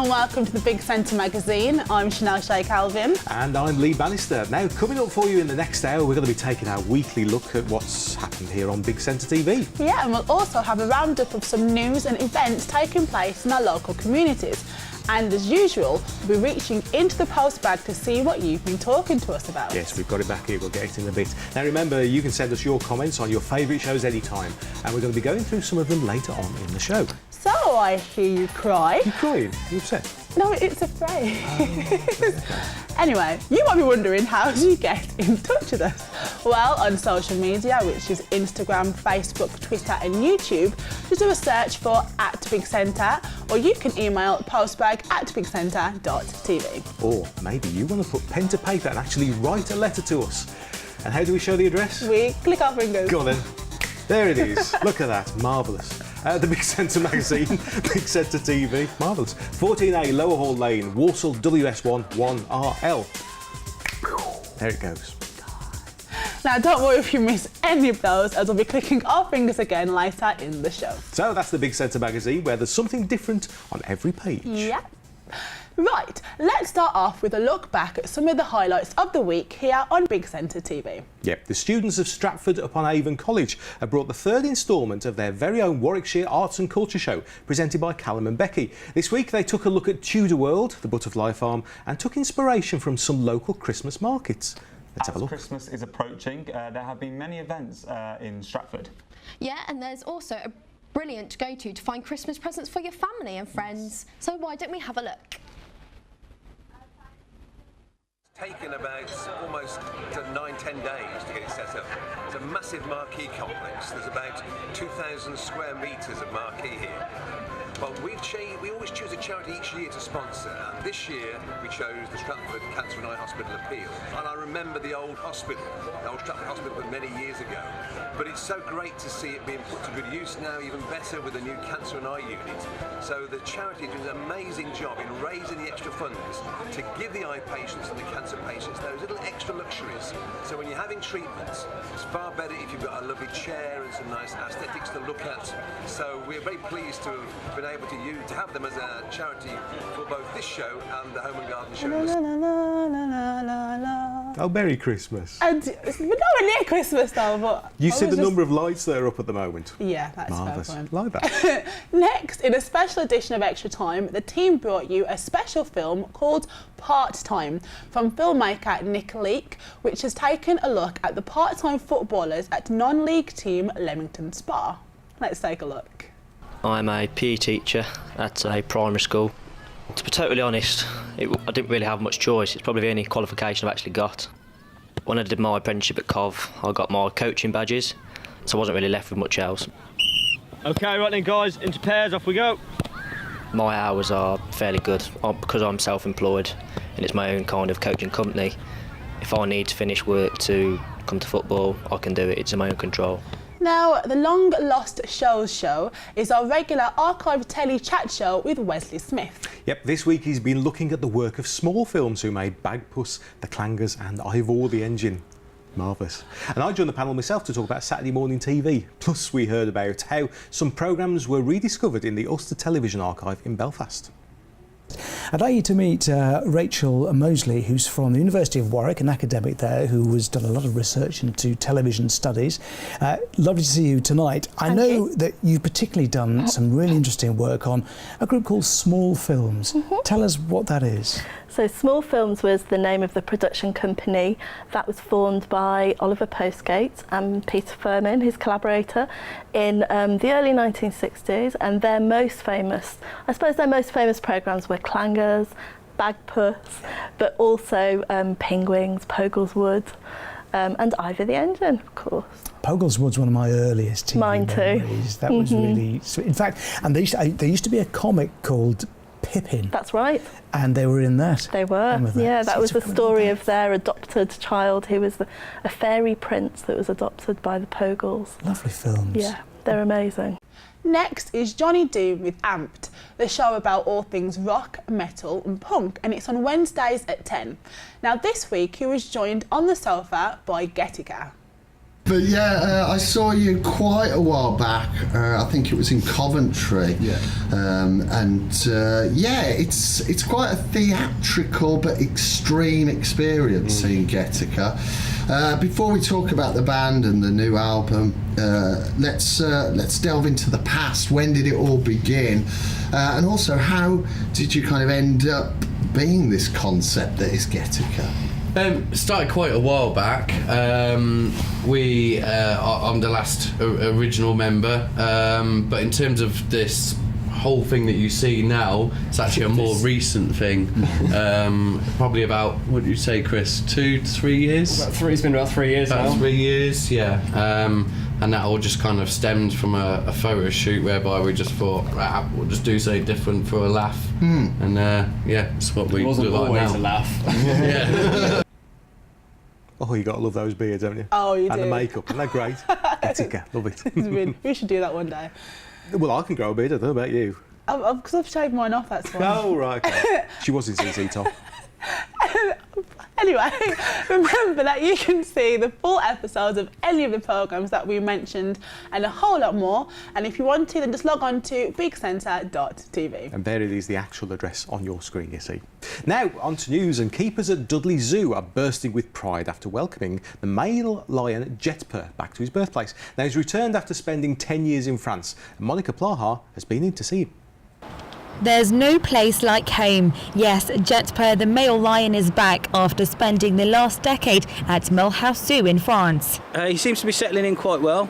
and welcome to the Big Centre magazine. I'm Chanel Shea Calvin. And I'm Lee Bannister. Now, coming up for you in the next hour, we're going to be taking our weekly look at what's happened here on Big Centre TV. Yeah, and we'll also have a roundup of some news and events taking place in our local communities. And as usual, we'll be reaching into the post bag to see what you've been talking to us about. Yes, we've got it back here. We'll get it in a bit. Now, remember, you can send us your comments on your favourite shows anytime, and we're going to be going through some of them later on in the show. So I hear you cry. You crying? You upset? No, it's a phrase. Anyway, you might be wondering, how do you get in touch with us? Well, on social media, which is Instagram, Facebook, Twitter and YouTube, just do a search for @BigCentre, or you can email postbag@bigcentre.tv. Or maybe you want to put pen to paper and actually write a letter to us. And how do we show the address? We click our fingers. Go on then. There it is. Look at that. Marvellous. The Big Centre magazine, Big Centre TV. Marvellous. 14A Lower Hall Lane, Walsall WS1 1RL. There it goes. Now, don't worry if you miss any of those, as we'll be clicking our fingers again later in the show. So that's the Big Centre magazine, where there's something different on every page. Yeah. Right, let's start off with a look back at some of the highlights of the week here on Big Centre TV. Yep, the students of Stratford upon Avon College have brought the third instalment of their very own Warwickshire Arts and Culture Show, presented by Callum and Becky. This week they took a look at Tudor World, the Butterfly Farm, and took inspiration from some local Christmas markets. Let's have a look. As Christmas is approaching, there have been many events in Stratford. Yeah, and there's also a brilliant go-to to find Christmas presents for your family and friends. So why don't we have a look? Taken about almost 9-10 days to get it set up. It's a massive marquee complex. There's about 2,000 square metres of marquee here. Well, we always choose a charity each year to sponsor, and this year we chose the Stratford Cancer and Eye Hospital Appeal. And I remember the old hospital, the old Stratford Hospital, but many years ago. But it's so great to see it being put to good use now, even better with the new Cancer and Eye unit. So the charity does an amazing job in raising the extra funds to give the eye patients and the cancer patients those little extra luxuries. So when you're having treatments, it's far better if you've got a lovely chair and some nice aesthetics to look at. So we're very pleased to have been able to have them as a charity for both this show and the Home and Garden show. La, la, la, la, la, la. Oh, Merry Christmas. And we're nowhere near Christmas though, but... You see the number of lights that are up at the moment? Yeah, that's marvellous. fair point. Like that. Next, in a special edition of Extra Time, the team brought you a special film called Part Time from filmmaker Nick Leake, which has taken a look at the part-time footballers at non-league team Leamington Spa. Let's take a look. I'm a PE teacher at a primary school. To be totally honest, I didn't really have much choice. It's probably the only qualification I've actually got. When I did my apprenticeship at Cov, I got my coaching badges, so I wasn't really left with much else. Okay, right then guys, into pairs, off we go. My hours are fairly good because I'm self-employed and it's my own kind of coaching company. If I need to finish work to come to football, I can do it. It's in my own control. Now, the Long Lost Shows show is our regular archive telly chat show with Wesley Smith. Yep, this week he's been looking at the work of small films who made Bagpuss, The Clangers and Ivor the Engine. Marvellous. And I joined the panel myself to talk about Saturday morning TV. Plus we heard about how some programmes were rediscovered in the Ulster Television Archive in Belfast. I'd like you to meet Rachel Mosley, who's from the University of Warwick, an academic there who has done a lot of research into television studies. Lovely to see you tonight. I know that you've particularly done some really interesting work on a group called Small Films. Tell us what that is. So Small Films was the name of the production company that was formed by Oliver Postgate and Peter Furman, his collaborator, in the early 1960s, and their most famous programmes were Clangers, Bagpuss, but also Penguins, Pogleswood, and Ivor the Engine, of course. Pogleswood's one of my earliest TV memories. That was really sweet. In fact, and there used to be a comic called Pippin. That's right. And they were in that. They were. Yeah, that was the story of their adopted child who was a fairy prince that was adopted by the Pogles. Lovely films. Yeah, they're amazing. Next is Johnny Doom with Amped, the show about all things rock, metal and punk, and it's on Wednesdays at 10. Now this week he was joined on the sofa by Gettica. But yeah, I saw you quite a while back. I think it was in Coventry. Yeah. It's quite a theatrical but extreme experience seeing Gattaca. Before we talk about the band and the new album, let's delve into the past. When did it all begin? And also, how did you kind of end up being this concept that is Gattaca? Started quite a while back. I'm the last original member, but in terms of this whole thing that you see now, it's actually a more recent thing. Probably about, what did you say, Chris, 2 to 3 years? It's been about 3 years now. About 3 years, yeah. And that all just kind of stemmed from a photo shoot whereby we just thought, we'll just do something different for a laugh. And it's what we do like now. It wasn't always a laugh. Yeah. Oh, you got to love those beards, haven't you? Oh, you and do. And the makeup, isn't that great? Gattaca, love it. We should do that one day. Well, I can grow a beard, I don't know about you. Because I've shaved mine off, that's why. Oh, right. Okay. She was in CC Top. Anyway, remember that you can see the full episodes of any of the programmes that we mentioned and a whole lot more. And if you want to, then just log on to bigcentre.tv. And there it is, the actual address on your screen, you see. Now, on to news, and keepers at Dudley Zoo are bursting with pride after welcoming the male lion Jetper back to his birthplace. Now, he's returned after spending 10 years in France, and Monica Plaha has been in to see him. There's no place like home. Yes, Jetper the male lion is back after spending the last decade at Mulhouse Zoo in France. He seems to be settling in quite well.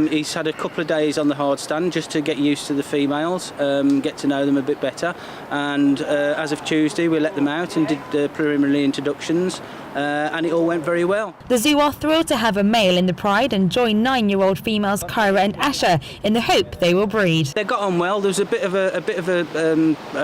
He's had a couple of days on the hard stand just to get used to the females, get to know them a bit better. And as of Tuesday, we let them out and did preliminary introductions. And it all went very well. The zoo are thrilled to have a male in the pride and join 9-year-old females Kyra and Asher in the hope they will breed. They got on well. There was a bit of a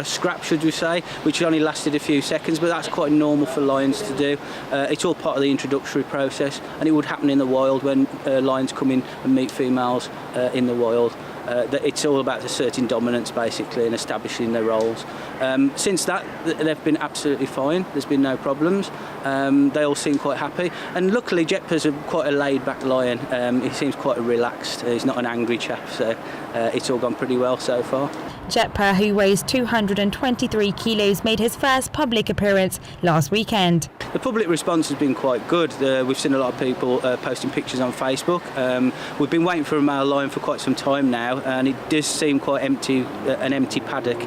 scrap, should we say, which only lasted a few seconds, but that's quite normal for lions to do. It's all part of the introductory process, and it would happen in the wild when lions come in and meet females in the wild. It's all about asserting dominance, basically, and establishing their roles. Since that, they've been absolutely fine. There's been no problems. They all seem quite happy. And luckily, Jetper's quite a laid-back lion. He seems quite relaxed. He's not an angry chap, so it's all gone pretty well so far. Jetper, who weighs 223 kilos, made his first public appearance last weekend. The public response has been quite good. We've seen a lot of people posting pictures on Facebook. We've been waiting for a male lion for quite some time now, and it does seem quite empty, an empty paddock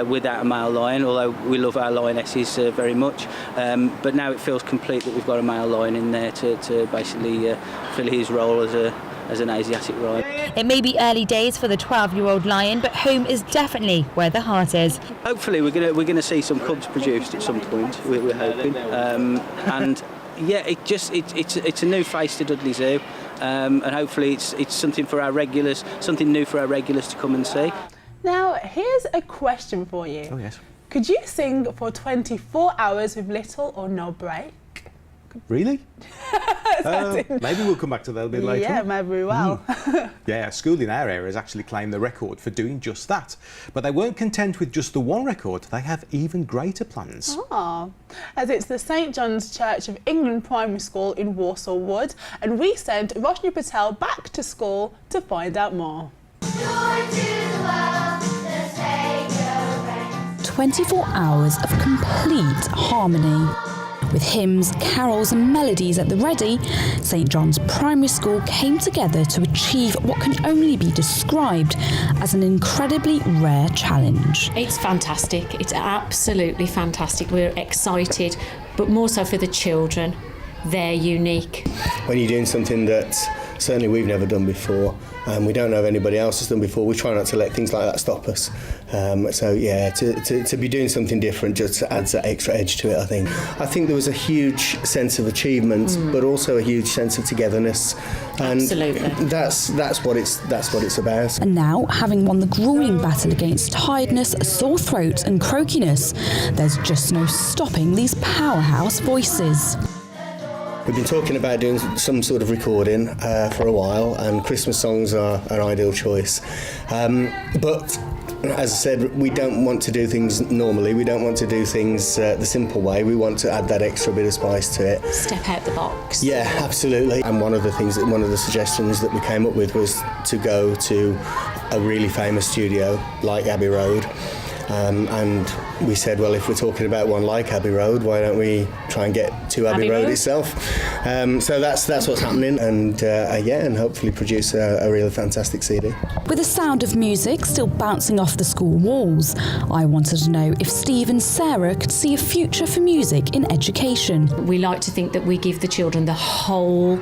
without a male lion, although we love our lionesses very much. But now it feels complete that we've got a male lion in there to basically fill his role as an Asiatic lion. It may be early days for the 12-year-old lion, but home is definitely where the heart is. Hopefully we're gonna see some cubs produced at some point. We're hoping, and yeah, it's a new face to Dudley Zoo, and hopefully it's something for our regulars, something new for our regulars to come and see. Now, here's a question for you. Oh yes. Could you sing for 24 hours with little or no break? Really? Maybe we'll come back to that a bit later. Yeah, maybe we will. Yeah, a school in our area has actually claimed the record for doing just that. But they weren't content with just the one record, they have even greater plans. Oh, as it's the St John's Church of England Primary School in Warsaw Wood, and we sent Roshni Patel back to school to find out more. 24 hours of complete harmony. With hymns, carols and melodies at the ready, St John's Primary School came together to achieve what can only be described as an incredibly rare challenge. It's fantastic. It's absolutely fantastic. We're excited, but more so for the children. They're unique. When you're doing something that certainly we've never done before, and we don't know if anybody else has done before, we try not to let things like that stop us. So yeah, to be doing something different just adds that extra edge to it, I think. I think there was a huge sense of achievement, but also a huge sense of togetherness. And absolutely. That's what it's about. And now, having won the gruelling battle against tiredness, sore throat and croakiness, there's just no stopping these powerhouse voices. we've been talking about doing some sort of recording for a while, and Christmas songs are an ideal choice. But as I said, we don't want to do things normally. We don't want to do things the simple way. We want to add that extra bit of spice to it. Step out the box. Yeah, absolutely. And one of the suggestions that we came up with was to go to a really famous studio like Abbey Road. And we said, well, if we're talking about one like Abbey Road, why don't we try and get to Abbey Road itself? So that's what's happening, and and hopefully produce a really fantastic CD. With the sound of music still bouncing off the school walls, I wanted to know if Steve and Sarah could see a future for music in education. We like to think that we give the children the whole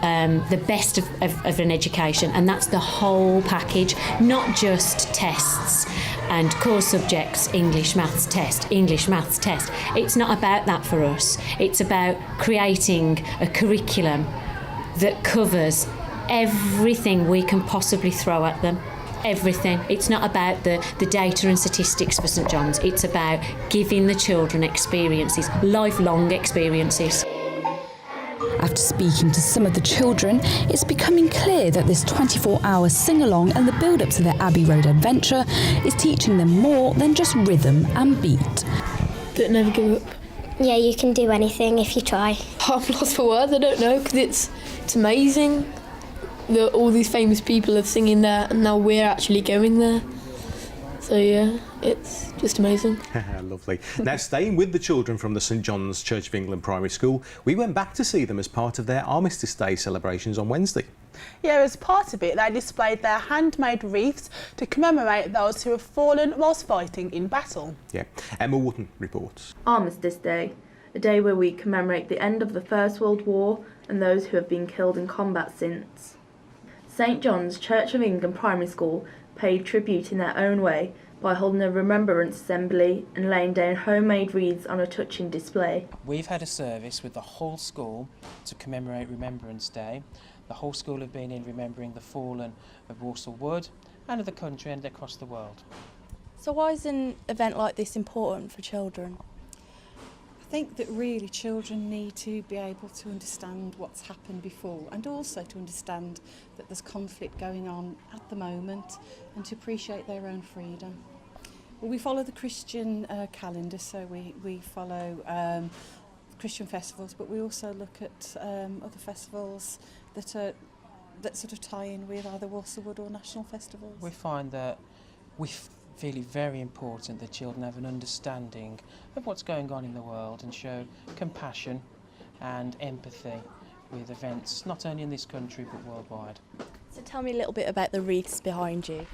the best of an education, and that's the whole package, not just tests and core subjects, English, maths test. It's not about that for us. It's about creating a curriculum that covers everything we can possibly throw at them. Everything. It's not about the data and statistics for St John's. It's about giving the children experiences, lifelong experiences. After speaking to some of the children, it's becoming clear that this 24-hour sing-along and the build-up to their Abbey Road adventure is teaching them more than just rhythm and beat. But never give up. Yeah, you can do anything if you try. I'm lost for words, I don't know, because it's amazing that all these famous people are singing there and now we're actually going there. So yeah, it's just amazing. Lovely. Now, staying with the children from the St John's Church of England Primary School, we went back to see them as part of their Armistice Day celebrations on Wednesday. Yeah, as part of it, they displayed their handmade wreaths to commemorate those who have fallen whilst fighting in battle. Yeah, Emma Wotton reports. Armistice Day, a day where we commemorate the end of the First World War and those who have been killed in combat since. St John's Church of England Primary School paid tribute in their own way by holding a remembrance assembly and laying down homemade wreaths on a touching display. We've had a service with the whole school to commemorate Remembrance Day. The whole school have been in remembering the fallen of Walsall Wood and of the country and across the world. So why is an event like this important for children? I think that really children need to be able to understand what's happened before, and also to understand that there's conflict going on at the moment, and to appreciate their own freedom. Well, we follow the Christian calendar, so we follow Christian festivals, but we also look at other festivals that sort of tie in with either Walsall Wood or national festivals. We find that we feel it very important that children have an understanding of what's going on in the world and show compassion and empathy with events not only in this country but worldwide. So tell me a little bit about the wreaths behind you.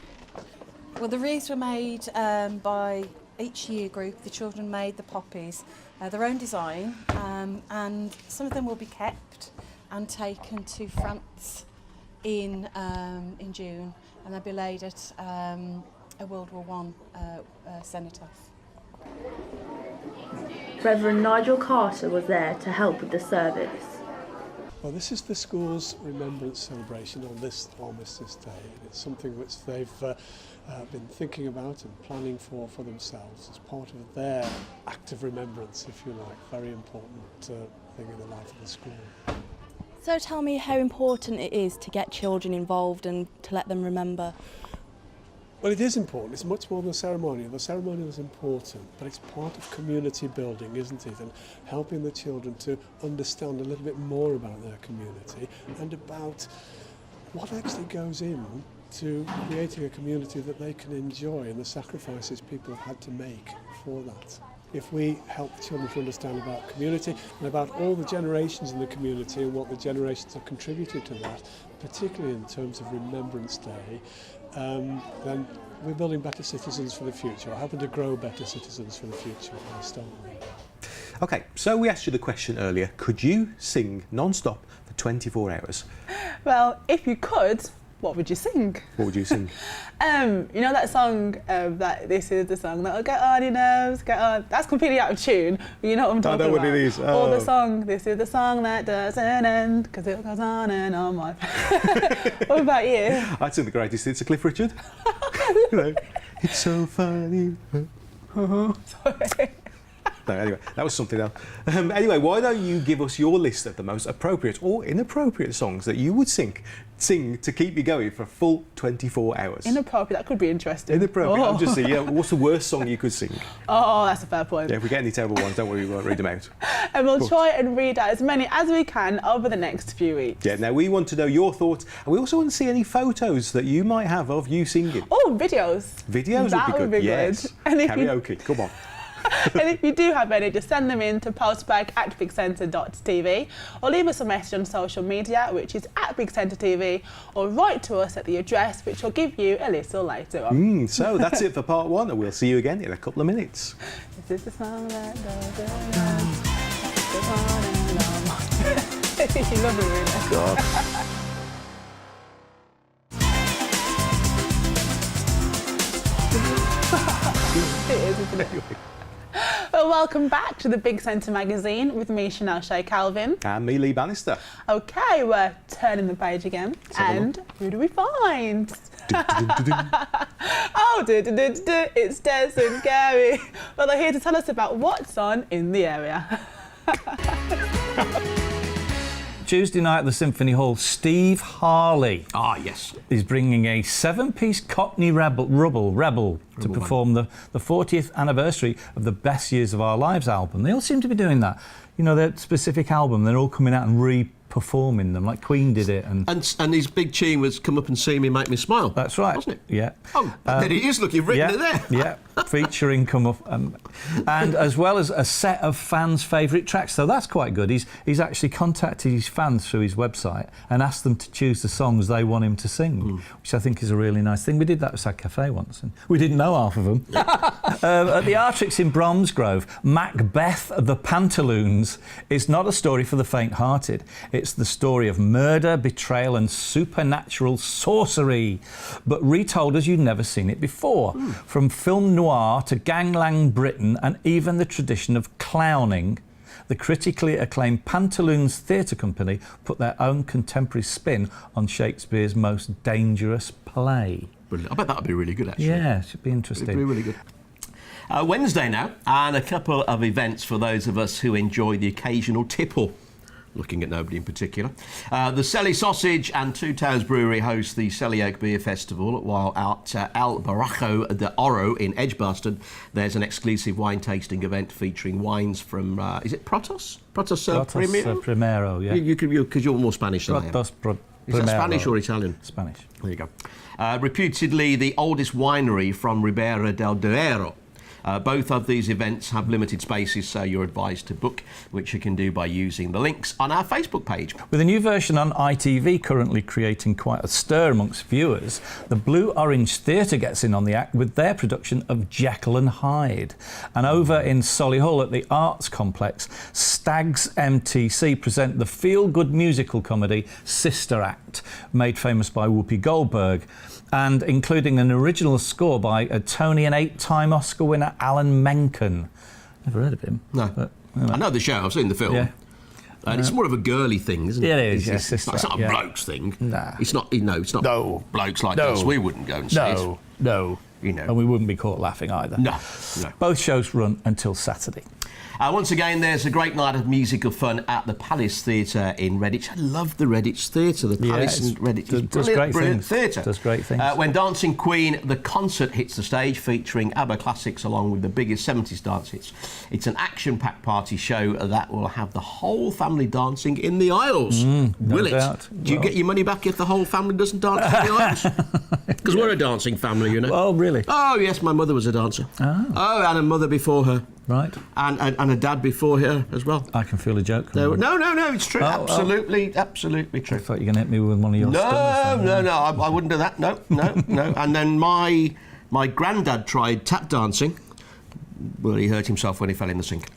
Well, the wreaths were made by each year group. The children made the poppies, their own design, and some of them will be kept and taken to France in June, and they'll be laid at a World War I cenotaph. Reverend Nigel Carter was there to help with the service. Well, this is the school's remembrance celebration on this Armistice Day. It's something which they've been thinking about and planning for themselves as part of their act of remembrance, if you like. Very important thing in the life of the school. So tell me how important it is to get children involved and to let them remember. Well, it is important. It's much more than a ceremonial. The ceremonial is important, but it's part of community building, isn't it? And helping the children to understand a little bit more about their community and about what actually goes in to creating a community that they can enjoy and the sacrifices people have had to make for that. If we help the children to understand about community and about all the generations in the community and what the generations have contributed to that, particularly in terms of Remembrance Day, then we're building better citizens for the future, or helping to grow better citizens for the future. OK, so we asked you the question earlier, could you sing non-stop for 24 hours? Well, if you could, what would you sing? What would you sing? You know that song, that this is the song that'll get on your nerves, get on. That's completely out of tune, but you know what I'm talking about. I know what it is. Or the song, this is the song that doesn't end, because it goes on and on. My. What about you? I'd sing the greatest hits of Cliff Richard. You know, it's so funny. Sorry. No, anyway, that was something else. Anyway, why don't you give us your list of the most appropriate or inappropriate songs that you would sing to keep you going for a full 24 hours? Inappropriate, that could be interesting. Inappropriate. I'm just saying, what's the worst song you could sing? Oh, that's a fair point. Yeah, if we get any terrible ones, don't worry, we won't read them out. And we'll try and read out as many as we can over the next few weeks. Yeah, now we want to know your thoughts, and we also want to see any photos that you might have of you singing. Oh, videos. Videos that would be good. Yes. Good. And karaoke, come on. And if you do have any, just send them in to postbag@bigcentre.tv or leave us a message on social media, which is @BigCentre.tv, or write to us at the address, which we'll give you a little later on. So that's it for part one, and we'll see you again in a couple of minutes. This is the song that goes on and on. You love it, really. God. It is, isn't it? Well, welcome back to the Big Centre magazine with me, Chanel Shea Calvin. And me, Lee Bannister. OK, we're turning the page again. And who do we find? Oh, it's Des and Gary. Well, they're here to tell us about what's on in the area. Tuesday night at the Symphony Hall, Steve Harley. Ah, yes. Is bringing a 7-piece Cockney Rebel to perform the 40th anniversary of the Best Years of Our Lives album. They all seem to be doing that. You know, their specific album, they're all coming out and re-performing them, like Queen did it. And his big tune was Come Up and See Me, Make Me Smile. That's right. Wasn't it? Yeah. Oh, there it is, look, you've written it there. Yeah, featuring Come Up. And as well as a set of fans' favourite tracks. So that's quite good. He's actually contacted his fans through his website and asked them to choose the songs they want him to sing, which I think is a really nice thing. We did that at Sad Cafe once, and we didn't know half of them. At the Artrix in Bromsgrove, Macbeth the Pantaloons is not a story for the faint-hearted. It's the story of murder, betrayal and supernatural sorcery, but retold as you'd never seen it before. From film noir to gangland Britain and even the tradition of clowning, the critically acclaimed Pantaloons Theatre Company put their own contemporary spin on Shakespeare's most dangerous play. Brilliant. I bet that would be really good, actually. Yeah, it should be interesting. It'd be really good. Wednesday now, and a couple of events for those of us who enjoy the occasional tipple. Looking at nobody in particular. The Selly Sausage and Two Towns Brewery host the Selly Oak Beer Festival, while at El Barajo de Oro in Edgbaston, there's an exclusive wine tasting event featuring wines from, is it Protos? Protos Primero? Primero, yeah. Because you're more Spanish than I am. Protos Is that Spanish or Italian? Spanish. There you go. Reputedly the oldest winery from Ribera del Duero. Both of these events have limited spaces, so you're advised to book, which you can do by using the links on our Facebook page. With a new version on ITV currently creating quite a stir amongst viewers, the Blue Orange Theatre gets in on the act with their production of Jekyll and Hyde. And over in Solihull at the Arts Complex, Stags MTC present the feel-good musical comedy Sister Act, made famous by Whoopi Goldberg, and including an original score by a Tony and 8-time Oscar winner Alan Menken. Never heard of him. No. But, anyway. I know the show, I've seen the film. Yeah. And it's more of a girly thing, isn't it? Yeah, it is, It's not a bloke's thing. Nah. It's not, it's not blokes like us. We wouldn't go and see it. No. You know. And we wouldn't be caught laughing either. No. Both shows run until Saturday. Once again, there's a great night of musical fun at the Palace Theatre in Redditch. I love the Redditch Theatre. The Palace in Redditch is brilliant theatre. Does great things. When Dancing Queen, the concert hits the stage, featuring ABBA classics along with the biggest 70s dance hits. It's an action-packed party show that will have the whole family dancing in the aisles. Will it? Do you get your money back if the whole family doesn't dance in the aisles? Because we're a dancing family, you know. Oh, really? Oh, yes, my mother was a dancer. Oh, and a mother before her. Right. And a dad before her as well. I can feel a joke. No, it's true. Absolutely true. I thought you were going to hit me with one of your stunners. No, I wouldn't do that. No. And then my granddad tried tap dancing. Well, he hurt himself when he fell in the sink.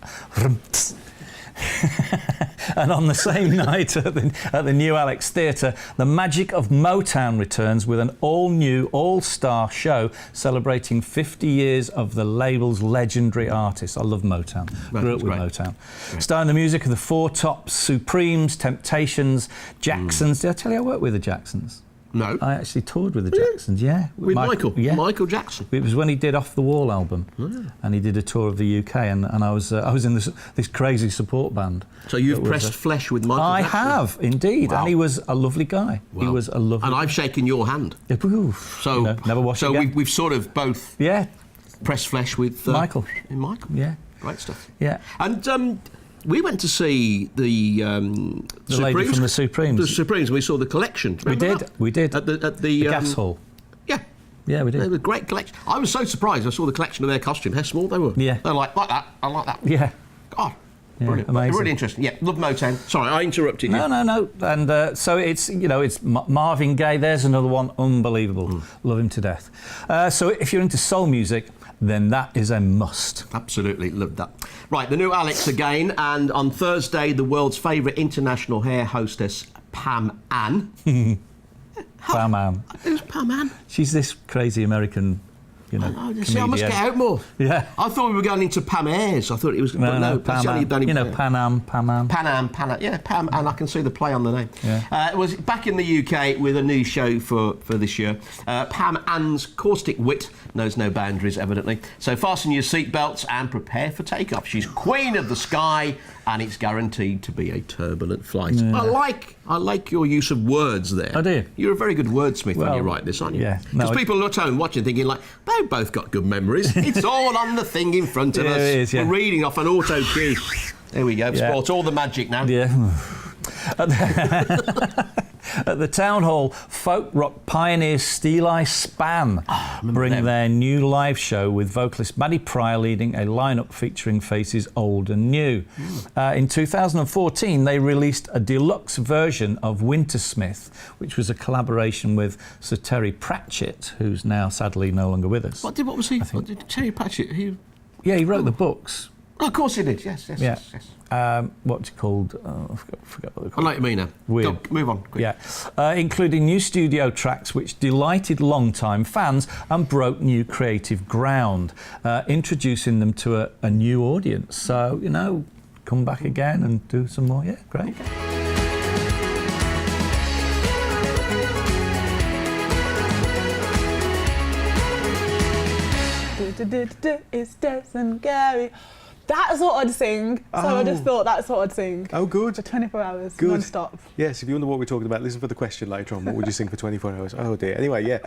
And on the same night at the New Alex Theatre, the magic of Motown returns with an all-new, all-star show celebrating 50 years of the label's legendary artists. I love Motown. Grew up with Motown. Great. Starring the music of the Four Tops, Supremes, Temptations, Jacksons. Did I tell you I worked with the Jacksons? No. I actually toured with the Jacksons, yeah. With Michael? Yeah. Michael Jackson? It was when he did Off the Wall album, and he did a tour of the UK, and I was in this crazy support band. So you've pressed flesh with Michael Jackson? I have, indeed, Wow. and he was a lovely guy. Wow. He was a lovely And I've shaken your hand. So, never wash So again. we've sort of both pressed flesh with... Michael. Michael. Yeah. Great stuff. Yeah. And we went to see the lady from the Supremes. The Supremes, and we saw the collection. We Remember did. that? We did. At the Gas Hall. Yeah. Yeah, we did. They were a great collection. I was so surprised. I saw the collection of their costume. How small they were. Yeah. They're like that. I like that. Yeah. God. Yeah, Brilliant. amazing. Really interesting. Yeah, love Motown. Sorry, I interrupted you. No. And so it's, it's Marvin Gaye. There's another one. Unbelievable. Love him to death. So if you're into soul music, then that is a must. Absolutely, love that. Right, the new Alex again, and on Thursday, the world's favourite international hair hostess, Pam Ann. Pam Ann. Who's Pam Ann? She's this crazy American, See, I comedian. must get out more. Yeah. I thought we were going into Pam Ayres. I thought it was... No, that's Pam only Ann. Pan Am. Pan Am. Yeah, Pam, and I can see the play on the name. Yeah. It was back in the UK with a new show for this year. Pam Ann's caustic wit knows no boundaries, evidently. So fasten your seatbelts and prepare for takeoff. She's queen of the sky, and it's guaranteed to be a turbulent flight. Yeah. I like your use of words there. I do. You're a very good wordsmith when Well, you write this, aren't you? yeah. Because people at home watching thinking like, they've both got good memories. It's all on the thing in front of Yeah, us. it is, yeah. We're reading off an auto cue. There we go. Yeah. Spoiled all the magic now. Yeah. At the Town Hall, folk rock pioneers Steel Eye Span bring their new live show with vocalist Maddie Pryor leading a lineup featuring faces old and new. In 2014, they released a deluxe version of Wintersmith, which was a collaboration with Sir Terry Pratchett, who's now sadly no longer with us. What was he? What did Terry Pratchett? Yeah, he wrote the books. Oh, of course he did. Yes. Yeah. What's it called? I forgot what they're I called. know what you mean now. Weird. Go, move on. Quick. Yeah, including new studio tracks which delighted long-time fans and broke new creative ground, introducing them to a new audience. So, come back again and do some more. Yeah, great. It's Des and Gary. That's what I'd sing. So I just thought that's what I'd sing. Oh, good. For 24 hours, Good. non-stop. Yes, if you wonder what we're talking about, listen for the question later on. What would you sing for 24 hours? Oh, dear. Anyway, yeah.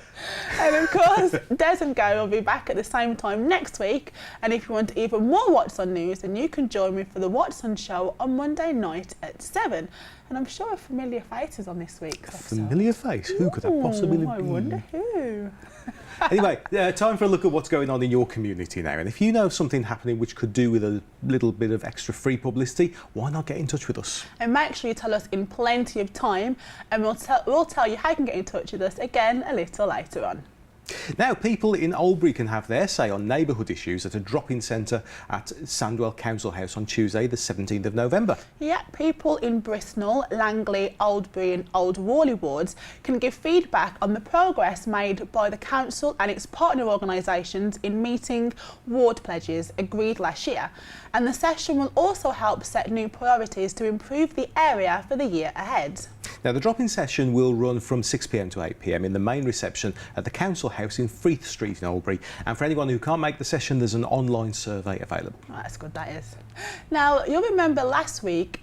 And of course, Des and Gary will be back at the same time next week. And if you want even more What's On news, then you can join me for the What's On show on Monday night at 7. And I'm sure a familiar face is on this week's episode. Familiar face? Who could that possibly be? I wonder who. Anyway, time for a look at what's going on in your community now. And if you know something happening which could do with a little bit of extra free publicity, why not get in touch with us? And make sure you tell us in plenty of time, and we'll tell you how you can get in touch with us again a little later on. Now, people in Albury can have their say on neighbourhood issues at a drop-in centre at Sandwell Council House on Tuesday, the 17th of November. Yeah, people in Bristol, Langley, Oldbury and Old Warley wards can give feedback on the progress made by the council and its partner organisations in meeting ward pledges agreed last year. And the session will also help set new priorities to improve the area for the year ahead. Now, the drop-in session will run from 6 p.m. to 8 p.m. in the main reception at the Council House in Freeth Street in Albury. And for anyone who can't make the session, there's an online survey available. Oh, that's good, that is. Now, you'll remember last week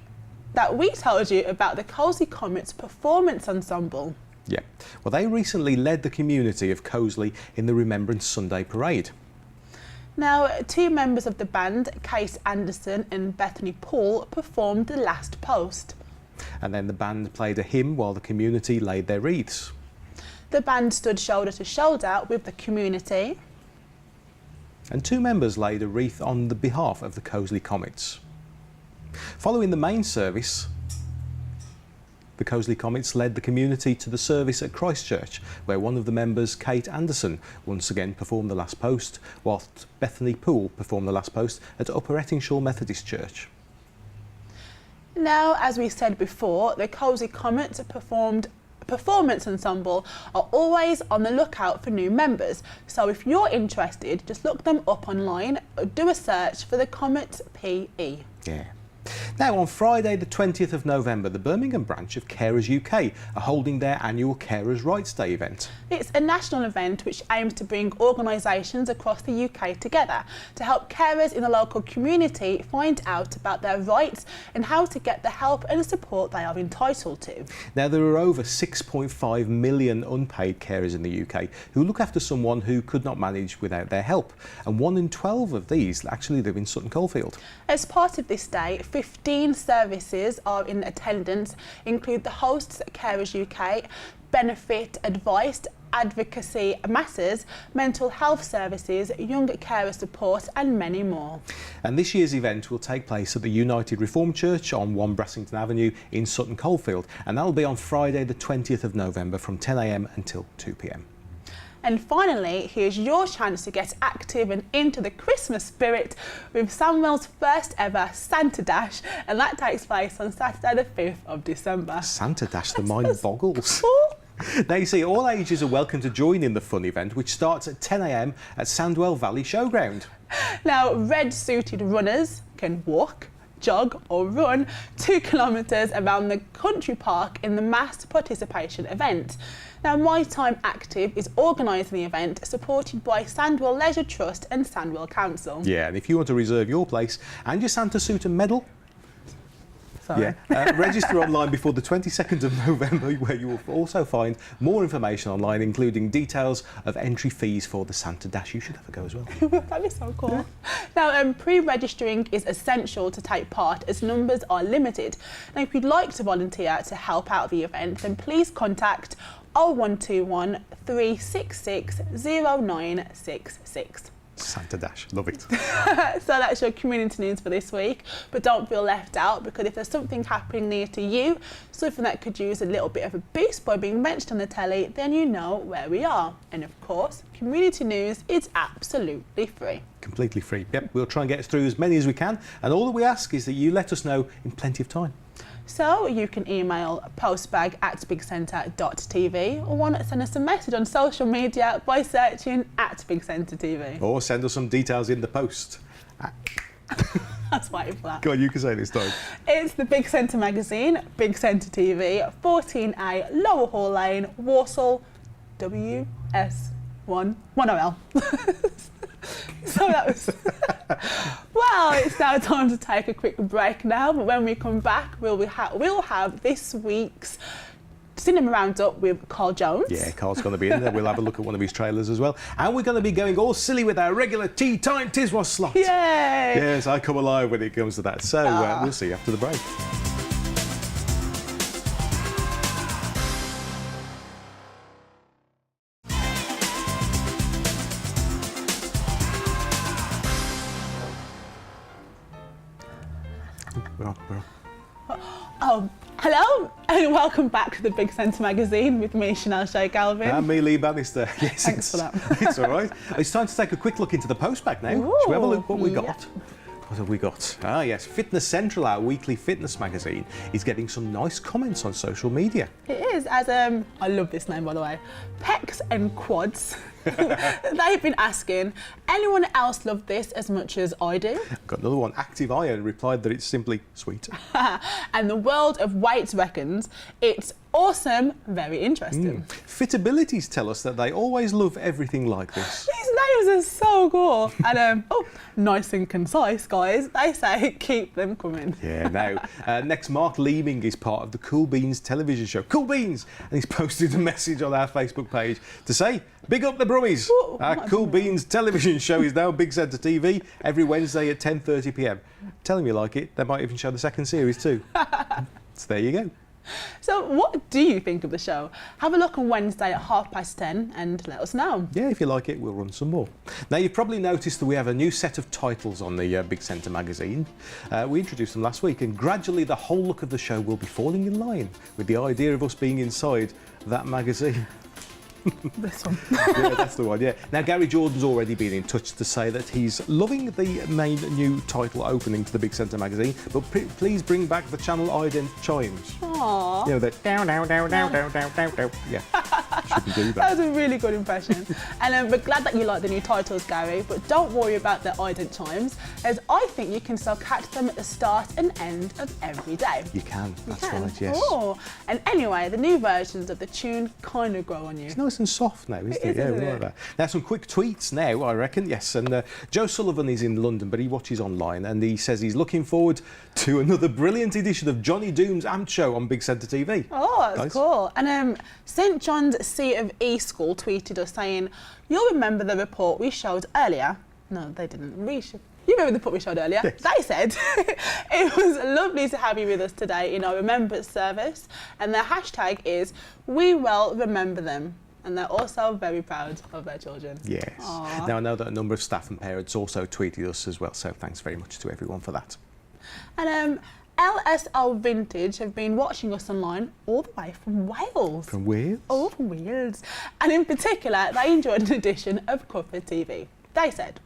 that we told you about the Cosley Comets Performance Ensemble. Yeah. Well, they recently led the community of Cosley in the Remembrance Sunday Parade. Now, two members of the band, Case Anderson and Bethany Paul, performed The Last Post. And then the band played a hymn while the community laid their wreaths. The band stood shoulder to shoulder with the community. And two members laid a wreath on the behalf of the Cosley Comets. Following the main service, the Cosley Comets led the community to the service at Christchurch, where one of the members, Kate Anderson, once again performed The Last Post, whilst Bethany Poole performed The Last Post at Upper Ettingshaw Methodist Church. Now, as we said before, the Cosley Comets Performance Ensemble are always on the lookout for new members. So if you're interested, just look them up online or do a search for the Comet PE. Yeah. Now, on Friday, the 20th of November, the Birmingham branch of Carers UK are holding their annual Carers Rights Day event. It's a national event which aims to bring organisations across the UK together to help carers in the local community find out about their rights and how to get the help and support they are entitled to. Now, there are over 6.5 million unpaid carers in the UK who look after someone who could not manage without their help, and 1 in 12 of these actually live in Sutton Coldfield. As part of this day, 15 services are in attendance, include the hosts at Carers UK, benefit advice, advocacy matters, mental health services, young carer support and many more. And this year's event will take place at the United Reformed Church on 1 Brassington Avenue in Sutton Coldfield, and that'll be on Friday the 20th of November from 10 a.m. until 2 p.m. And finally, here's your chance to get active and into the Christmas spirit with Sandwell's first ever Santa Dash, and that takes place on Saturday the 5th of December. Santa Dash, the mind boggles. Now, you see, all ages are welcome to join in the fun event, which starts at 10 a.m. at Sandwell Valley Showground. Now, red-suited runners can walk, jog or run 2 kilometres around the country park in the mass participation event. Now, My Time Active is organising the event, supported by Sandwell Leisure Trust and Sandwell Council. Yeah, and if you want to reserve your place and your Santa suit and medal, register online before the 22nd of November, where you will also find more information online, including details of entry fees for the Santa Dash. You should have a go as well. That'd be so cool. Now, pre-registering is essential to take part as numbers are limited. Now, if you'd like to volunteer to help out the event, then please contact 0121 366 0966. Santa Dash, love it. So that's your community news for this week, but don't feel left out, because if there's something happening near to you, something that could use a little bit of a boost by being mentioned on the telly, then you know where we are. And of course, community news is absolutely free. Completely free. Yep, we'll try and get us through as many as we can, and all that we ask is that you let us know in plenty of time. So you can email postbag@bigcentre.tv, or why not send us a message on social media by searching @BigCentre.tv. Or send us some details in the post. That's waiting for that. Go on, you can say this time. It's the Big Centre magazine, Big Centre TV, 14A Lower Hall Lane, Walsall, WS1 1OL. So that was... Well, it's now time to take a quick break now, but when we come back, we'll have this week's cinema roundup with Carl Jones. Yeah, Carl's going to be in there. We'll have a look at one of his trailers as well. And we're going to be going all silly with our regular Tea Time Tiswas slot. Yay! Yes, I come alive when it comes to that. So we'll see you after the break. Hello and welcome back to the Big Centre magazine with me, Chanel Shea Galvin. And me, Lee Bannister. Yes, Thanks for that. It's all right. It's time to take a quick look into the postbag now. Ooh, Shall we have a look what we got? yeah. What have we got? Ah, yes, Fitness Central, our weekly fitness magazine, is getting some nice comments on social media. It is, as I love this name by the way, Pecs and Quads. They've been asking, anyone else love this as much as I do? Got another one. Active Iron replied that it's simply sweet. And the world of weights reckons it's awesome, very interesting. Fitabilities tell us that they always love everything like this. These names are so cool. And nice and concise, guys. They say keep them coming. Yeah, now, next, Mark Leeming is part of the Cool Beans television show. Cool Beans! And he's posted a message on our Facebook page to say, big up the Brummies! Our Cool Beans television show is now Big Centre TV every Wednesday at 10:30 p.m. Tell them you like it. They might even show the second series too. So there you go. So what do you think of the show? Have a look on Wednesday at 10:30 and let us know. Yeah, if you like it, we'll run some more. Now, you've probably noticed that we have a new set of titles on the Big Centre magazine. We introduced them last week, and gradually the whole look of the show will be falling in line with the idea of us being inside that magazine. This one. Yeah, that's the one, yeah. Now, Gary Jordan's already been in touch to say that he's loving the main new title opening to the Big Centre magazine, but please bring back the Channel Ident chimes. Aww. You know, that down, down, down, down, down, down, down, down. Yeah, should can do That that. was a really good impression. And we're glad that you like the new titles, Gary, but don't worry about the ident chimes, as I think you can still catch them at the start and end of every day. You can, that's can. right, yes. Oh, and anyway, the new versions of the tune kind of grow on you. It's nice and soft now, isn't it? It is, Yeah, isn't we like it? that. Now, some quick tweets now, I reckon, yes. And Joe Sullivan is in London, but he watches online, and he says he's looking forward to another brilliant edition of Johnny Doom's Amp Show on Big Centre TV. Oh, that's Nice. cool. And St John's C of E School tweeted us saying, "You'll remember the report we showed earlier." No, they didn't. You remember the report we showed earlier? Yes. They said, "It was lovely to have you with us today in our Remembrance service." And their hashtag is "We will remember them." And they're also very proud of their children. Yes. Aw. Now, I know that a number of staff and parents also tweeted us as well, so thanks very much to everyone for that. And LSL Vintage have been watching us online all the way from Wales. From Wales? Oh, from Wales. And in particular, they enjoyed an edition of Cuppa TV. They said,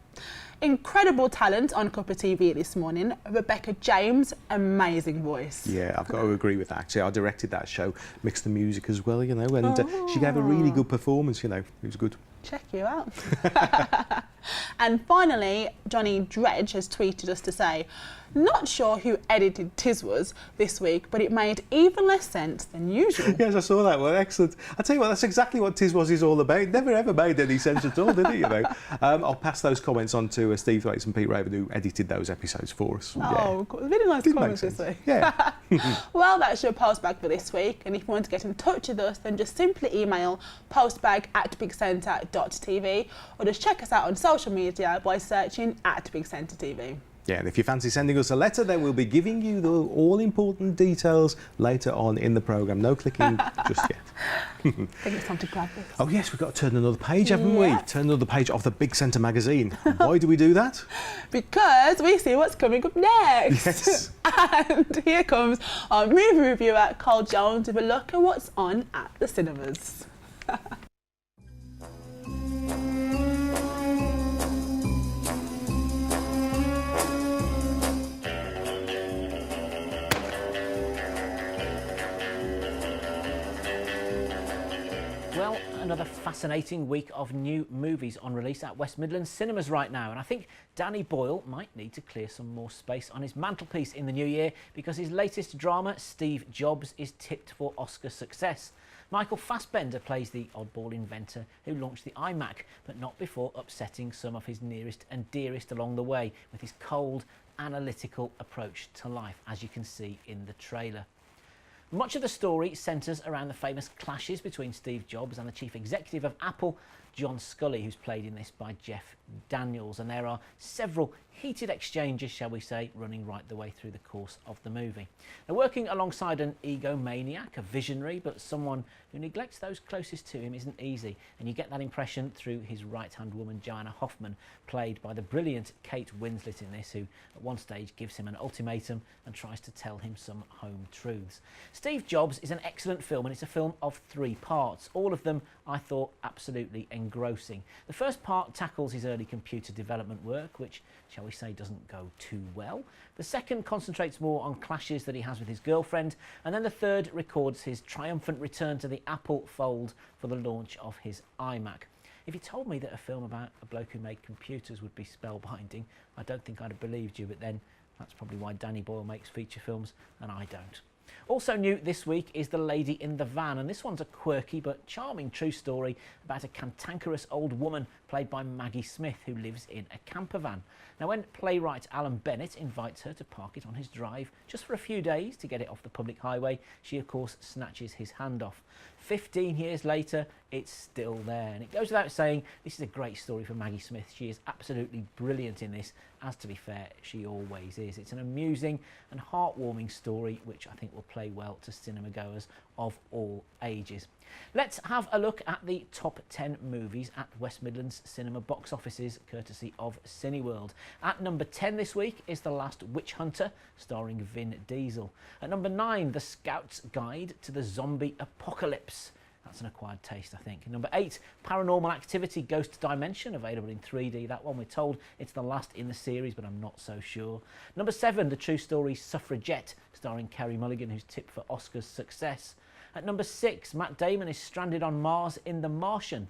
"Incredible talent on Cuppa TV this morning. Rebecca James, amazing voice." Yeah, I've got to agree with that. Actually, I directed that show, mixed the music as well, you know, and she gave a really good performance, you know, it was good. Check you out. And finally, Johnny Dredge has tweeted us to say, "Not sure who edited Tiswas this week, but it made even less sense than usual." Yes, I saw that one. Excellent. I tell you what, that's exactly what Tiswas is all about. Never ever made any sense at all, did it? You know. I'll pass those comments on to Steve Thwaites and Pete Raven, who edited those episodes for us. Oh, really nice Did make comments this sense. week. Yeah. Well, that's your postbag for this week. And if you want to get in touch with us, then just simply email postbag@bigcentre.tv or just check us out on social media by searching @BigCentre TV. Yeah, and if you fancy sending us a letter, then we'll be giving you the all-important details later on in the programme. No clicking just yet. I think it's time to grab this. Oh yes, we've got to turn another page, haven't we? Yeah. Turn another page of the Big Centre magazine. Why do we do that? Because we see what's coming up next. Yes. And here comes our movie reviewer, Carl Jones, with a look at what's on at the cinemas. Well, another fascinating week of new movies on release at West Midlands cinemas right now, and I think Danny Boyle might need to clear some more space on his mantelpiece in the new year because his latest drama, Steve Jobs, is tipped for Oscar success. Michael Fassbender plays the oddball inventor who launched the iMac, but not before upsetting some of his nearest and dearest along the way with his cold, analytical approach to life, as you can see in the trailer. Much of the story centres around the famous clashes between Steve Jobs and the chief executive of Apple, John Scully, who's played in this by Jeff Daniels, and there are several heated exchanges, shall we say, running right the way through the course of the movie. Now, working alongside an egomaniac, a visionary, but someone who neglects those closest to him isn't easy, and you get that impression through his right-hand woman, Joanna Hoffman, played by the brilliant Kate Winslet in this, who at one stage gives him an ultimatum and tries to tell him some home truths. Steve Jobs is an excellent film, and it's a film of 3 parts, all of them, I thought, absolutely engrossing. The first part tackles his early computer development work, which, shall we say, doesn't go too well. The second concentrates more on clashes that he has with his girlfriend, and then the third records his triumphant return to the Apple fold for the launch of his iMac. If you told me that a film about a bloke who made computers would be spellbinding, I don't think I'd have believed you, but then that's probably why Danny Boyle makes feature films and I don't. Also new this week is The Lady in the Van, and this one's a quirky but charming true story about a cantankerous old woman played by Maggie Smith who lives in a camper van. Now, when playwright Alan Bennett invites her to park it on his drive just for a few days to get it off the public highway, she of course snatches his hand off. 15 years later, it's still there. And it goes without saying, this is a great story for Maggie Smith. She is absolutely brilliant in this, as to be fair, she always is. It's an amusing and heartwarming story, which I think will play well to cinema goers of all ages. Let's have a look at the top 10 movies at West Midlands cinema box offices, courtesy of Cineworld. At number 10 this week is The Last Witch Hunter, starring Vin Diesel. At number 9, The Scout's Guide to the Zombie Apocalypse. That's an acquired taste, I think. Number 8, Paranormal Activity Ghost Dimension, available in 3D. That one, we're told it's the last in the series, but I'm not so sure. Number 7, the true story Suffragette, starring Carey Mulligan, who's tipped for Oscar's success. At number 6, Matt Damon is stranded on Mars in The Martian.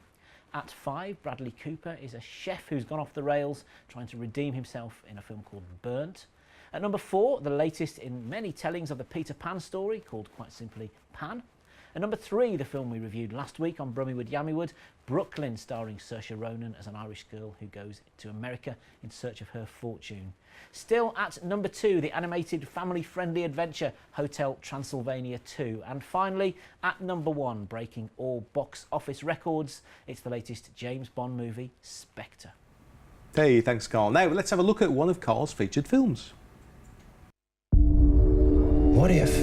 At 5, Bradley Cooper is a chef who's gone off the rails trying to redeem himself in a film called Burnt. At number 4, the latest in many tellings of the Peter Pan story, called quite simply Pan. At number 3, the film we reviewed last week on Brummywood Yammywood, Brooklyn, starring Saoirse Ronan as an Irish girl who goes to America in search of her fortune. Still at number 2, the animated family-friendly adventure Hotel Transylvania 2. And finally, at number 1, breaking all box office records, it's the latest James Bond movie, Spectre. Hey, thanks, Carl. Now, let's have a look at one of Carl's featured films. What if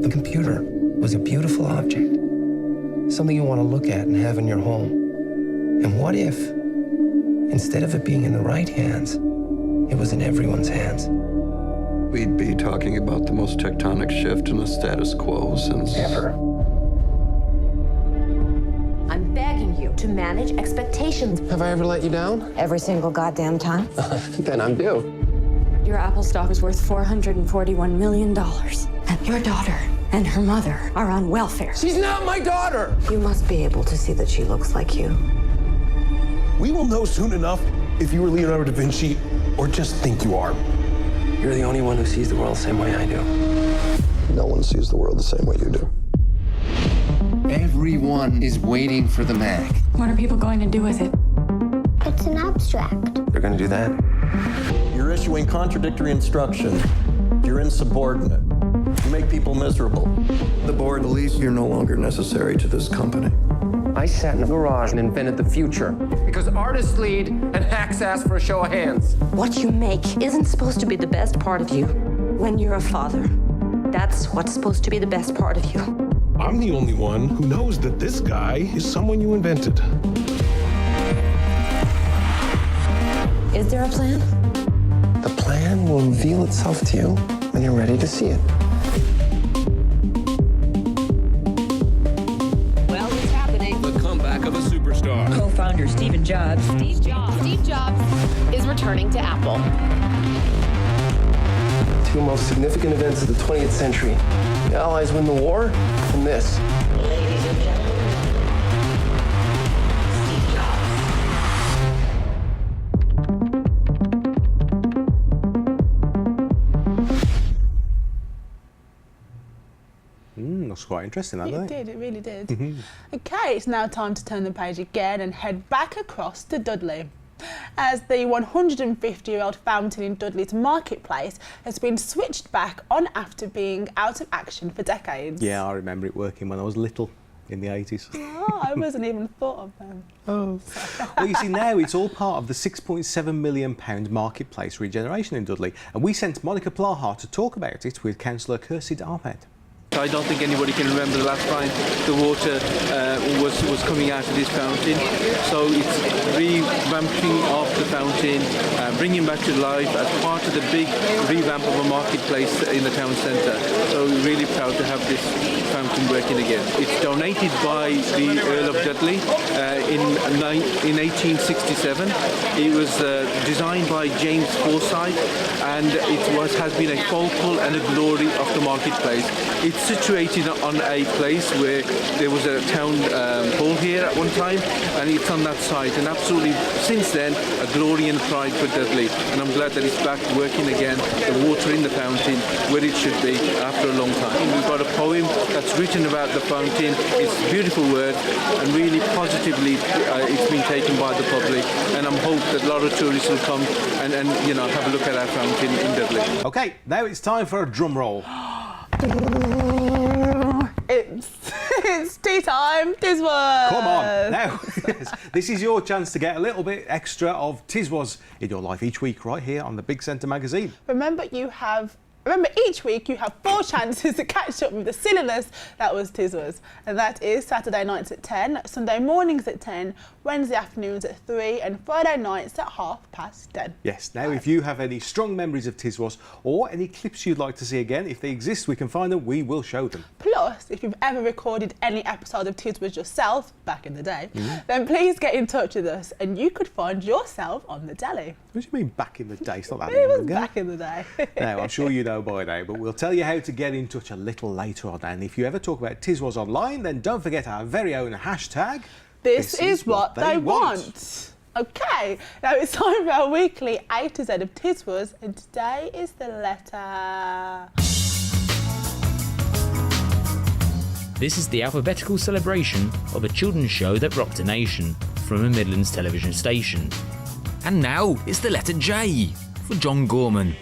the computer was a beautiful object, something you want to look at and have in your home? And what if, instead of it being in the right hands, it was in everyone's hands? We'd be talking about the most tectonic shift in the status quo since ever. I'm begging you to manage expectations. Have I ever let you down? Every single goddamn time. Then I'm due. Your Apple stock is worth $441 million. And your daughter and her mother are on welfare. She's not my daughter! You must be able to see that she looks like you. We will know soon enough if you were Leonardo da Vinci or just think you are. You're the only one who sees the world the same way I do. No one sees the world the same way you do. Everyone is waiting for the Mac. What are people going to do with it? It's an abstract. They're gonna do that. You're issuing contradictory instructions. You're insubordinate. You make people miserable. The board believes you're no longer necessary to this company. I sat in a garage and invented the future because artists lead and hacks ask for a show of hands. What you make isn't supposed to be the best part of you when you're a father. That's what's supposed to be the best part of you. I'm the only one who knows that this guy is someone you invented. Is there a plan? The plan will reveal itself to you when you're ready to see it. Well, it's happening. the comeback of a superstar. Co-founder Steve Jobs. Steve Jobs is returning to Apple. Two most significant events of the 20th century. The Allies win the war, and this. Ladies and gentlemen, Steve Jobs. That's quite interesting, that, It did, it really did. Okay, it's now time to turn the page again and head back across to Dudley, as the 150-year-old fountain in Dudley's marketplace has been switched back on after being out of action for decades. Yeah, I remember it working when I was little in the 80s. Oh, I wasn't even thought of them. Oh. Well, you see, now it's all part of the £6.7 million marketplace regeneration in Dudley, and we sent Monica Plaha to talk about it with Councillor Khurshid Ahmed. I don't think anybody can remember the last time the water was coming out of this fountain. So it's revamping of the fountain, bringing back to life as part of the big revamp of a marketplace in the town centre. So we're really proud to have this fountain working again. It's donated by the Earl of Dudley in 1867. It was designed by James Forsyth, and it has been a focal and a glory of the marketplace. It's situated on a place where there was a town hall here at one time, and it's on that site, and absolutely since then a glory and pride for Dudley, and I'm glad that it's back working again, the water in the fountain where it should be after a long time. We've got a poem that's written about the fountain. It's a beautiful word, and really positively it's been taken by the public, and I'm hope that a lot of tourists will come and you know, have a look at our fountain in Dudley. Okay, now it's time for a drum roll. It's tea time, Tiswas. Come on, now, this is your chance to get a little bit extra of Tiswas in your life each week right here on the Big Centre magazine. Remember, each week you have 4 chances to catch up with the silliness that was Tiswas. And that is Saturday nights at 10, Sunday mornings at 10, Wednesday afternoons at 3, and Friday nights at 10:30. Yes, now if you have any strong memories of Tiswas or any clips you'd like to see again, if they exist, we can find them, we will show them. Plus, if you've ever recorded any episode of Tiswas yourself, back in the day, then please get in touch with us and you could find yourself on the telly. What do you mean back in the day? It's not that It long was ago. back in the day. Now, I'm sure you know know by now, but we'll tell you how to get in touch a little later on. And if you ever talk about Tiswas online, then don't forget our very own hashtag. This is what they want. Okay, now it's time for our weekly A to Z of Tiswas, and today is the letter. This is the alphabetical celebration of a children's show that rocked a nation from a Midlands television station. And now it's the letter J for John Gorman.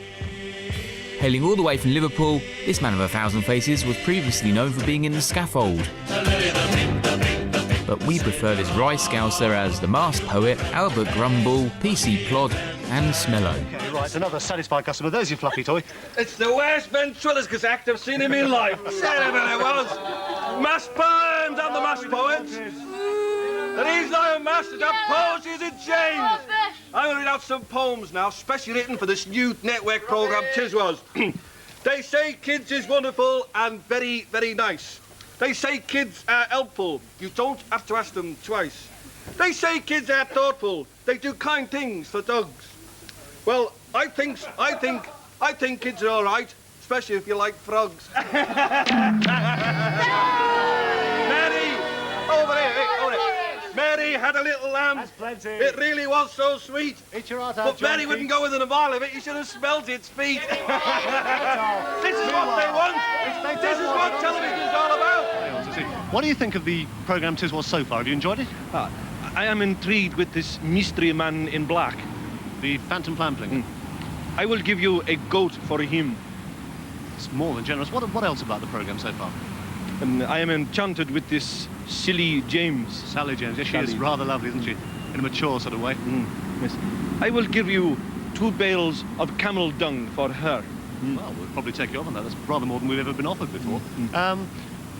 Hailing all the way from Liverpool, this man of 1,000 faces was previously known for being in the scaffold. But we prefer this Rye Scouser as the masked poet, Albert Grumble, PC Plod and Smello. Okay, right, another satisfied customer. There's your fluffy toy. It's the worst ventriloquist act I've seen in my life. Terrible it was. Mass poems and the mass poets. And he's not a master of poetry, in James. I'm going to read out some poems now, specially written for this new network programme, Tiswas. They say kids is wonderful and very, very nice. They say kids are helpful. You don't have to ask them twice. They say kids are thoughtful. They do kind things for dogs. Well, I think kids are all right, especially if you like frogs. Mary, over here. Mary had a little lamb. That's plenty. It really was so sweet. Eat your heart out, But Mary John wouldn't Keats. go within a mile of it. You should have smelt its feet. This is what they want. This is what television's all about. What do you think of the programme Tiswas so far? Have you enjoyed it? I am intrigued with this mystery man in black. The Phantom Plampling? I will give you a goat for him. It's more than generous. What else about the programme so far? I am enchanted with this silly James. Sally James, yes, she is rather lovely, isn't she? In a mature sort of way. Yes. I will give you 2 bales of camel dung for her. Well, we'll probably take you up on that. That's rather more than we've ever been offered before.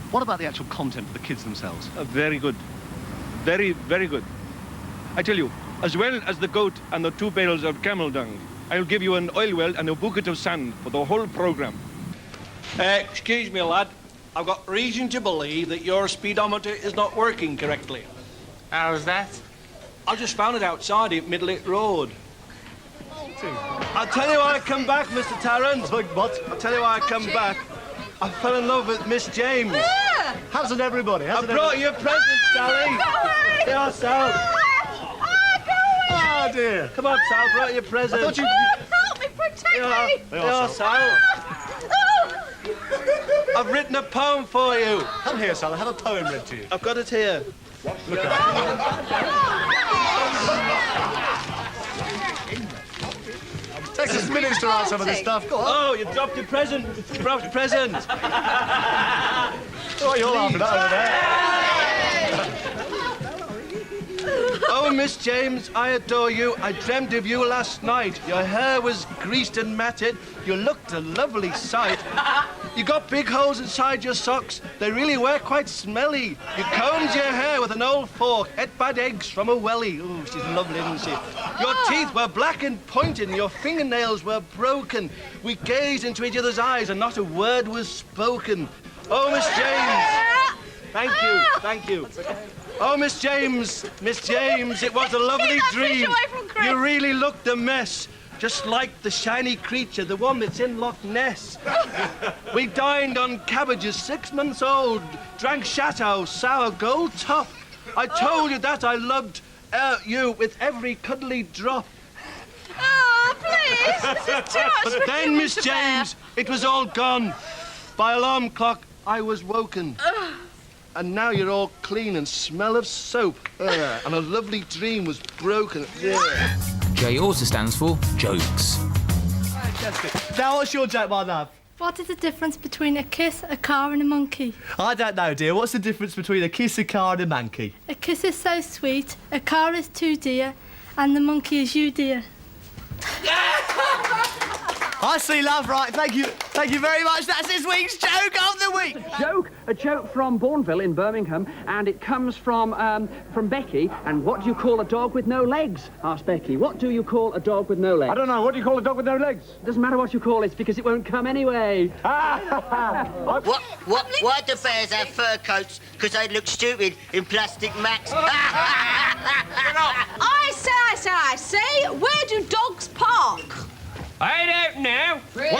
What about the actual content for the kids themselves? Very good. Very, very good. I tell you, as well as the goat and the 2 bales of camel dung, I'll give you an oil well and a bucket of sand for the whole programme. Excuse me, lad. I've got reason to believe that your speedometer is not working correctly. How's that? I just found it outside at Middlewick Road. I'll tell you why I come back, Mr. Tarrant. What? I'll tell you why I come back. I fell in love with Miss James. Hasn't everybody? I brought you a present, Sally. Here, Sal. Oh, dear. Come on, Sal, brought you a present. I thought you... Help me, protect me! Here, Sal. I've written a poem for you. Come here, Sal. Have a poem read to you. I've got it here. Look at it. Takes us minutes to write some of this stuff. Go on. Oh, you dropped your present. You dropped your present. Oh, you're laughing at over there. Oh, Miss James, I adore you. I dreamt of you last night. Your hair was greased and matted. You looked a lovely sight. You got big holes inside your socks. They really were quite smelly. You combed your hair with an old fork, ate bad eggs from a welly. Ooh, she's lovely, isn't she? Your teeth were black and pointed, and your fingernails were broken. We gazed into each other's eyes, and not a word was spoken. Oh, Miss James. Thank you, thank you. Oh, Miss James, it was a lovely dream. You really looked a mess, just like the shiny creature, the one that's in Loch Ness. We dined on cabbages 6 months old, drank Chateau, sour gold top. I told you that I loved you with every cuddly drop. Oh, please, this is too much. But then, Miss James, it was all gone. By alarm clock, I was woken. And now you're all clean and smell of soap. And a lovely dream was broken. J also stands for jokes. Now, what's your joke, my love? What is the difference between a kiss, a car and a monkey? I don't know, dear. What's the difference between a kiss, a car and a monkey? A kiss is so sweet, a car is too dear, and the monkey is you, dear. I see, love, right. Thank you very much. That's this week's Joke of the Week. A joke from Bourneville in Birmingham, and it comes from Becky. And what do you call a dog with no legs? Asked Becky. What do you call a dog with no legs? I don't know. What do you call a dog with no legs? Doesn't matter what you call it, because it won't come anyway. Why do bears have fur coats? Because they look stupid in plastic mats. I say, where do dogs park? I don't know. Where do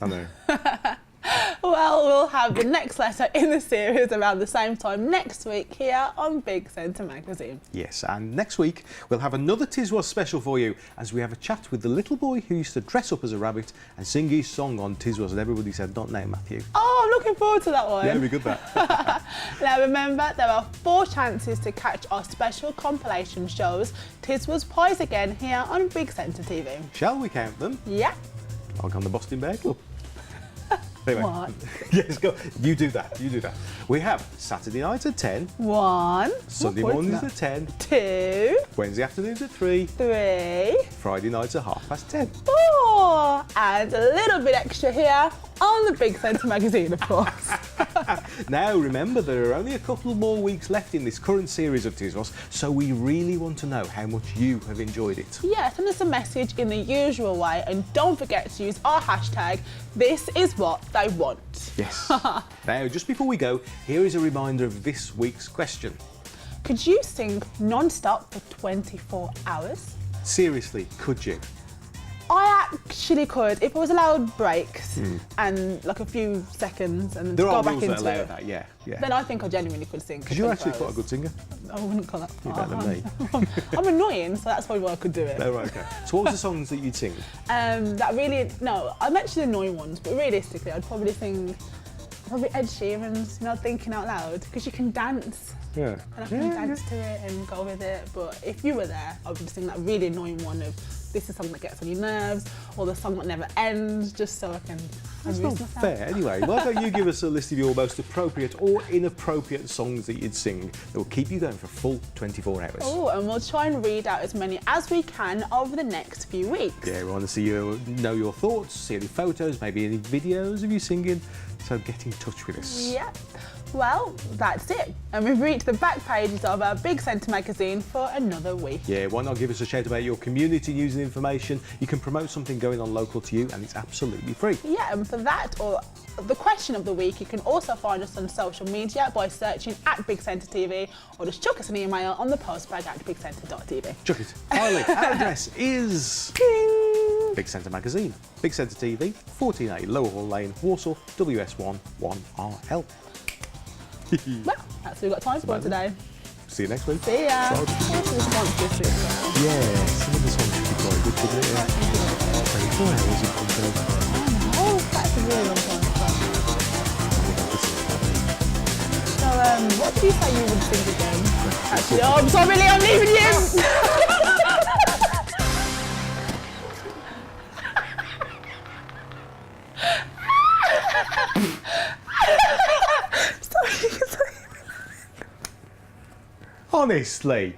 I know. Well, we'll have the next letter in the series around the same time next week here on Big Centre Magazine. Yes, and next week we'll have another Tiswas special for you as we have a chat with the little boy who used to dress up as a rabbit and sing his song on Tiswas, and everybody said, "Not now, Matthew." Oh, I'm looking forward to that one. Yeah, we good that. Now remember, there are 4 chances to catch our special compilation shows Tiswas Pies again here on Big Centre TV. Shall we count them? Yeah. Like on the Boston Bear Club. Anyway. What? Yes, go. You do that. You do that. We have Saturday nights at 10. 1. Sunday mornings at 10. 2. Wednesday afternoons at 3. 3. Friday nights at 10:30. 4. And a little bit extra here on the Big Centre Magazine, of course. Now, remember, there are only a couple more weeks left in this current series of Tiswas, so we really want to know how much you have enjoyed it. Yeah, send us a message in the usual way, and don't forget to use our hashtag, This Is What They Want. Yes. Now, just before we go, here is a reminder of this week's question. Could you sing non-stop for 24 hours? Seriously, could you? I actually could, if I was allowed breaks and like a few seconds and There go are back rules into that allow it. that, yeah. Then I think I genuinely could sing. Because you're actually quite a good singer. I wouldn't call that. You're better than me. I'm annoying, so that's probably why I could do it. Oh, right, okay. So what was the songs that you'd sing? I mentioned annoying ones, but realistically, I'd probably sing Ed Sheeran's Not Thinking Out Loud, because you can dance. Yeah. And I can dance to it and go with it. But if you were there, I would sing that really annoying one of this is something that gets on your nerves, or the song that never ends, just so I can That's amuse not myself. fair. Anyway, why don't you give us a list of your most appropriate or inappropriate songs that you'd sing that will keep you going for a full 24 hours? Oh, and we'll try and read out as many as we can over the next few weeks. Yeah, we want to see you know your thoughts, see any photos, maybe any videos of you singing. So get in touch with us. Yeah. Well, that's it. And we've reached the back pages of our Big Centre magazine for another week. Yeah, why not give us a shout about your community news and information? You can promote something going on local to you and it's absolutely free. Yeah, and for that, or the question of the week, you can also find us on social media by searching at Big Centre TV, or just chuck us an email on the postbag at bigcentre.tv. Chuck it. Our address is Big Centre Magazine, Big Centre TV, 14A Lower Hall Lane, Warsaw, WS1 1RL. Well, that's what we've got time for today. See you next week. See ya. So, What's the response this week? yeah, some of the songs should be quite good, shouldn't it? Yeah. 24 hours of content. Oh, that's a really long time. So, what did you say you would sing again? Actually, oh, I'm sorry, Lee, I'm leaving you! Honestly.